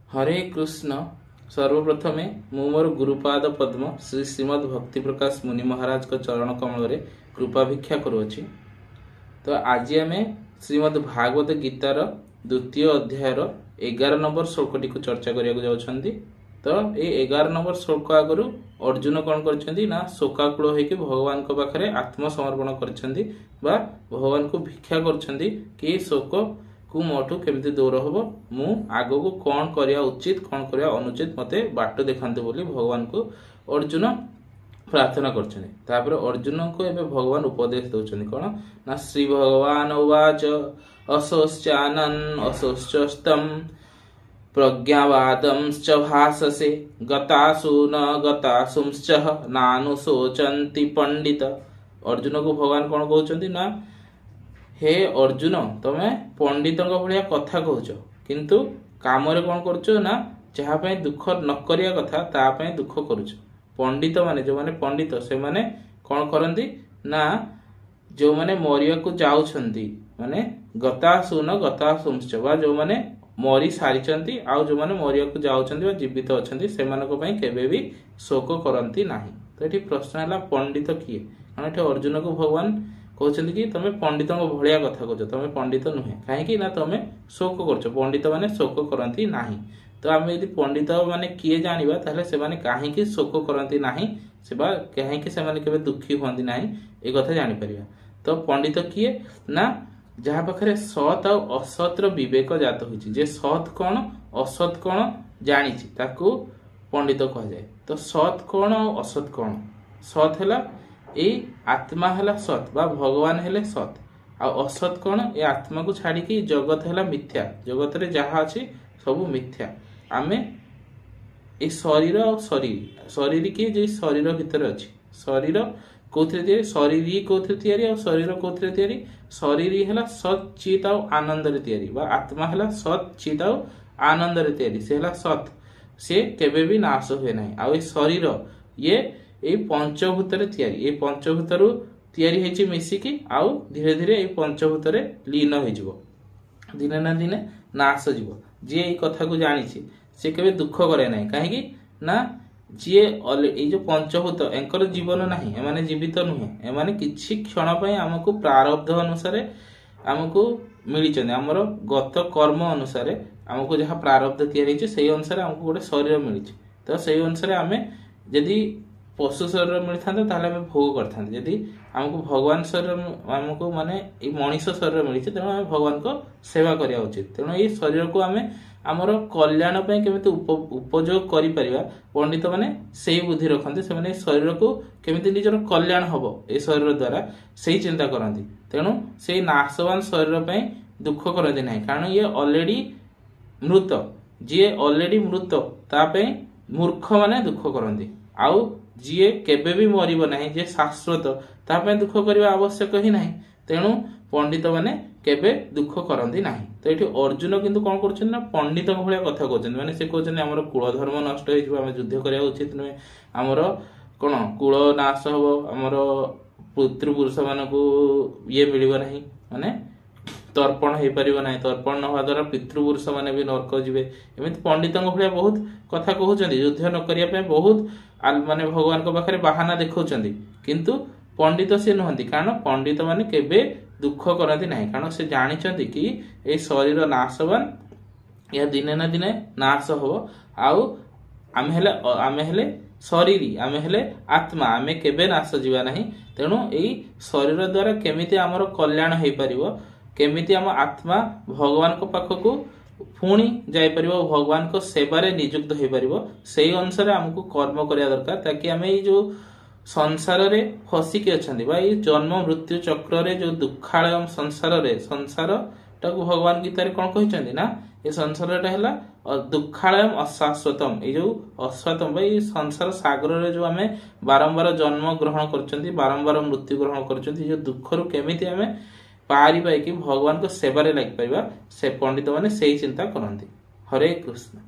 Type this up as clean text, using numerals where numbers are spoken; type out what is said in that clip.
हरे कृष्ण। सर्वप्रथमे मु मोर गुरुपाद पद्म श्री श्रीमद भक्ति प्रकाश मुनि महाराज को चरण कमल रे कृपा भिक्षा करुअछि। तो आज आम श्रीमद भागवत गीतार द्वितीय अध्यायर 11 नंबर श्लोकटी को चर्चा करिया जाउछन्ती। तो ये 11 नंबर श्लोक आगु अर्जुन कौन करछन्ती ना शोकाकुल होइके भगवान को पाखरे आत्मसमर्पण करछन्ती बा भगवान को भिक्षा करछन्ती कि शोक को मोठू केमती दूर हम मु आग को कौन करिया उचित कौन करिया अनुचित मते बाट देखते बोली भगवान को अर्जुन प्रार्थना करछन्ती। तापर अर्जुन को एबे भगवान उपदेश दउछन्ती कोन ना श्री भगवान उवाच असोश्चानन असोश्चस्तम प्रज्ञावादंश्च भाससे गतासु न गतासुंश्च नानुशोचन्ति पंडित। अर्जुन को भगवान कौन कहउछन्ती ना हे अर्जुन तमे पंडित भाया कथा कहूच किंतु काम कौन करुच ना जहाँ दुख न करिया कथा तापाई दुख करुच। पंडित माने जो माने पंडित से माने कौन करती ना जो माने मरिया को जाउछन्ती माने गतासु न गतासुंश्च बा जो माने मरी सारी आउ जो माने मरिया को जाउछन्ती बा जीवित अछन्ती सेमानक पई केबे भी शोक करती नाही। तो ये प्रश्न है पंडित किए कारण ये अर्जुन को भगवान कहते कि तुम पंडित भाया कथा कह तुम पंडित नुहे कहीं ना तुम शोक कर पंडित माने शोक करती नाही। तो आम यदि पंडित माने किए जानिबा ताहले से माने काहे शोक करती नाही से कहीं से माने दुखी हुआ ना ये कथा जानी परिबा। तो पंडित किए ना जहाँ पाखे सत और असतर विवेक जात होइछि जे सत कौन असत कौन जानी ताकू पंडित कह जाए। तो सत कौन और असत कौन सत है ये आत्मा है सत बा भगवान हेले सत आ असत कौन ये आत्मा को छाड़ी जगत है मिथ्या जगत रे जहाँ अच्छी सब मिथ्या। आमे ये शरीर और शरीर शरीर की जो शरीर भितर अच्छी शरीर कौन शरीर कौन या शरीर कौन शरीर है सत चित आनंद या आत्मा है सत चित आनंद से सत से केबे भी नाश हुए ना। आ शरीर ये पंचभूत ये पंचभूत या मिसिकी आउ धीरे धीरे ये पंचभूत लीन हो दिने ना दिने नाश जीव जी ये कथा को जानी से केबे दुख करे ना कहीं ना जी ये जो पंचभूत एंकर जीवन नहीं एमाने जीवित नुहे एमाने किछि क्षण पई हमको प्रारब्ध अनुसार हमको मिली आमर गत कर्म अनुसार हमको जहाँ प्रारब्ध तैयारी से अनुसार हमको गोटे शरीर मिली। तो से अनुसार आम यदि पशु शरीर मिलता ताहले आम भोग करता यदि हमको भगवान शरीर हमको माने ये मनीष शरीर मिली तेणु आम भगवान को सेवा करवा उचित। तेणु ये शरीर को आम आमर कल्याण केमिति उपयोग करि परिबा पंडित माने सेही बुद्धि रखते से शरीर को केमिति निजर कल्याण हबो ए शरीर द्वारा सेही चिंता करती। तेणु से नाशवान शरीर पे दुख करती ना कारण ये ऑलरेडी मृत जी ऑलरेडी मृत तापे मूर्ख माने दुख करती आउ जी केबे भी मरिब नाही जे शाश्वत तापे दुख करबा आवश्यक ही नाही। तेणु पंडित माने केबे दुख करती नाही। तो ये अर्जुन किंतु कौन कर पंडित भाया कथा कहते माने से कहते आमर कुल धर्म नष्ट हो युद्ध करने उचित नुहे आमर कौन कुल नाश हम आमर पितृपुरुष मान ये मिल ना माने तर्पण हो पार ना तर्पण न हवा द्वारा पितृपुरुष मैंने भी नरक जीवे एमती पंडित भाया बहुत कथा कहते युद्ध न करने बहुत माने भगवान को पाखे बाहाना देखा किंतु पंडित सी नुहति कारण पंडित माने केबे दुख करती ना कारण से जानते कि ये शरीर नाशवान या दिने ना दिने नाश हो आउ आम हेले शरीर आम हेले आत्मा आम केबे नाश जीवा नहीं। तेणु यही शरीर द्वारा केमिति आमर कल्याण हो पार केमिति आम आत्मा भगवान को पाखक पुणी जापर भगवान को सेवारे नियुक्त हो पार से अनुसार आमको कर्म करने दरकार ताकि आम ये जो संसार रे फसिकी अच्छा ये जन्म मृत्यु चक्र रे जो दुखालय संसार रे संसार टाक भगवान गीतार कौन कहते ना ये संसार है दुखालयम अशाश्वतम ये जो अश्वतम ये संसार सागर रे जो आम बारंबार जन्म ग्रहण कर बारंबार मृत्यु ग्रहण कर दुख रू केमिति आम पारि पाई भगवान को सेवारे लग पार से पंडित माने से चिंता करती। हरे कृष्ण।